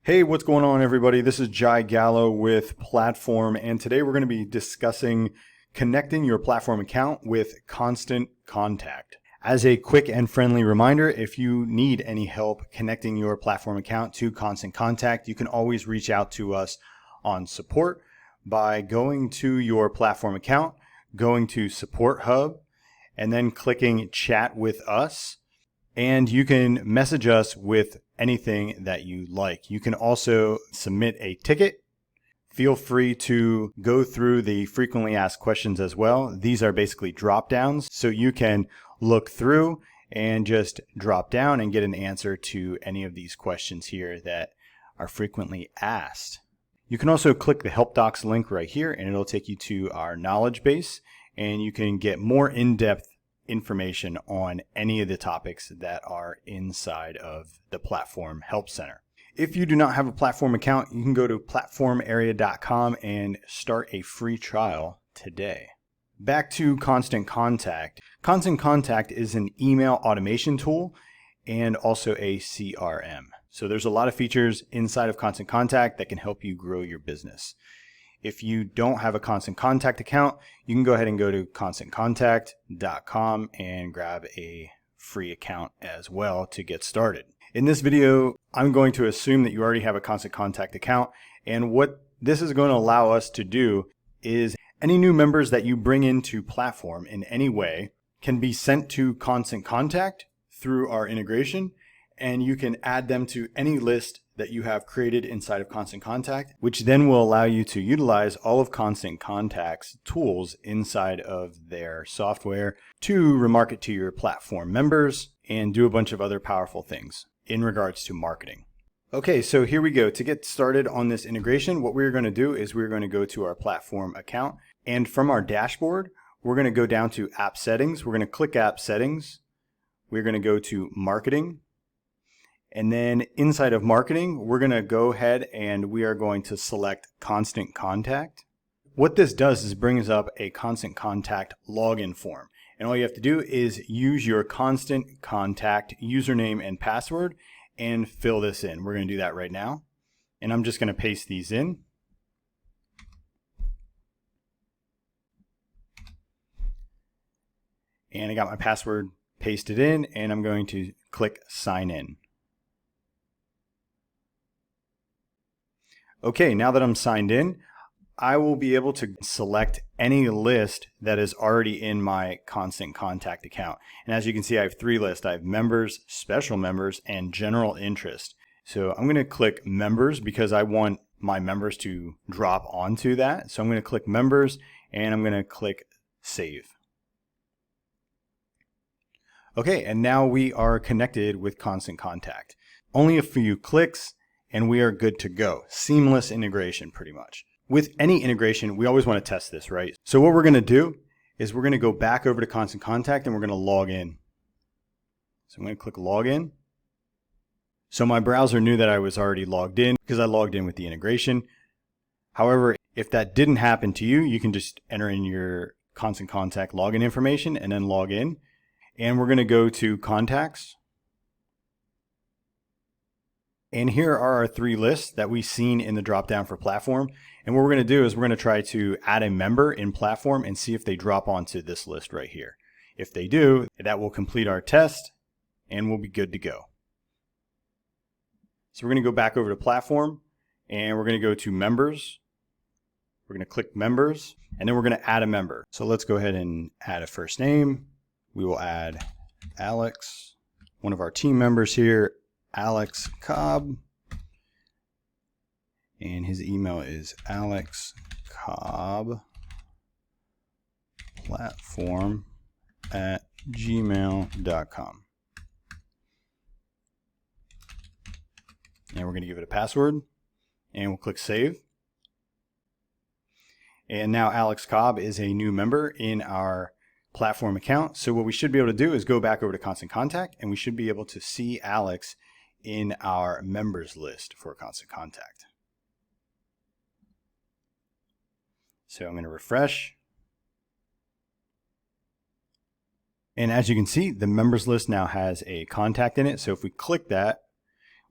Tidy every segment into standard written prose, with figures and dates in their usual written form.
Hey, what's going on, everybody? This is Jai Gallo with Platform, and today we're going to be discussing connecting your Platform account with Constant Contact. As a quick and friendly reminder, if you need any help connecting your Platform account to Constant Contact, you can always reach out to us on support by going to your Platform account, going to Support Hub, and then clicking Chat with Us. And you can message us with anything that you like. You can also submit a ticket. Feel free to go through the frequently asked questions as well. These are basically drop downs, so you can look through and just drop down and get an answer to any of these questions here that are frequently asked. You can also click the Help Docs link right here, and it'll take you to our knowledge base, and you can get more in-depth information on any of the topics that are inside of the Platform Help Center. If you do not have a Platform account, you can go to platformarea.com and start a free trial today. Back to Constant Contact. Constant Contact is an email automation tool and also a CRM. So there's a lot of features inside of Constant Contact that can help you grow your business. If you don't have a Constant Contact account, you can go ahead and go to constantcontact.com and grab a free account as well to get started. In this video, I'm going to assume that you already have a Constant Contact account, and what this is going to allow us to do is any new members that you bring into Platform in any way can be sent to Constant Contact through our integration, and you can add them to any list that you have created inside of Constant Contact, which then will allow you to utilize all of Constant Contact's tools inside of their software to remarket to your Platform members and do a bunch of other powerful things in regards to marketing. Okay, so here we go. To get started on this integration, what we're going to do is we're going to go to our Platform account, and from our dashboard, we're going to go down to App Settings. We're going to click App Settings. We're going to go to Marketing. And then inside of marketing, we're going to go ahead and we are going to select Constant Contact. What this does is brings up a Constant Contact login form. And all you have to do is use your Constant Contact username and password and fill this in. We're going to do that right now. And I'm just going to paste these in. And I got my password pasted in, and I'm going to click Sign In. Okay, now that I'm signed in, I will be able to select any list that is already in my Constant Contact account. And as you can see, I have three lists. I have members, special members, and general interest. So I'm going to click members because I want my members to drop onto that. So I'm going to click members and I'm going to click save. Okay, and now we are connected with Constant Contact. Only a few clicks and we are good to go. Seamless integration, pretty much. With any integration, we always want to test this, right? So what we're going to do is we're going to go back over to Constant Contact and we're going to log in. So I'm going to click Login. So my browser knew that I was already logged in because I logged in with the integration. However, if that didn't happen to you, you can just enter in your Constant Contact login information and then log in. And we're going to go to Contacts. And here are our three lists that we've seen in the drop down for Platform. And what we're going to do is we're going to try to add a member in Platform and see if they drop onto this list right here. If they do, that will complete our test and we'll be good to go. So we're going to go back over to Platform and we're going to go to Members. We're going to click Members and then we're going to add a member. So let's go ahead and add a first name. We will add Alex, one of our team members here, Alex Cobb, and his email is alexcobbplatform@gmail.com. And we're going to give it a password, and we'll click Save. And now Alex Cobb is a new member in our Platform account. So what we should be able to do is go back over to Constant Contact, and we should be able to see Alex in our members list for Constant Contact. So I'm going to refresh. And as you can see, the members list now has a contact in it. So if we click that,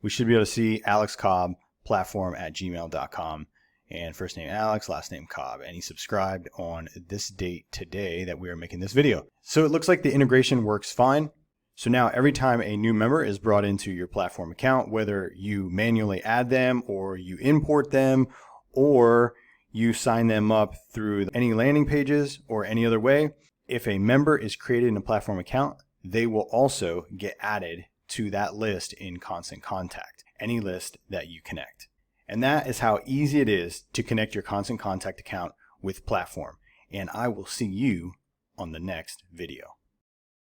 we should be able to see Alex Cobb platform@gmail.com. And first name Alex, last name Cobb. And he subscribed on this date today that we are making this video. So it looks like the integration works fine. So now every time a new member is brought into your platform account, whether you manually add them or you import them or you sign them up through any landing pages or any other way, if a member is created in a platform account, they will also get added to that list in Constant Contact, any list that you connect. And that is how easy it is to connect your Constant Contact account with Platform. And I will see you on the next video.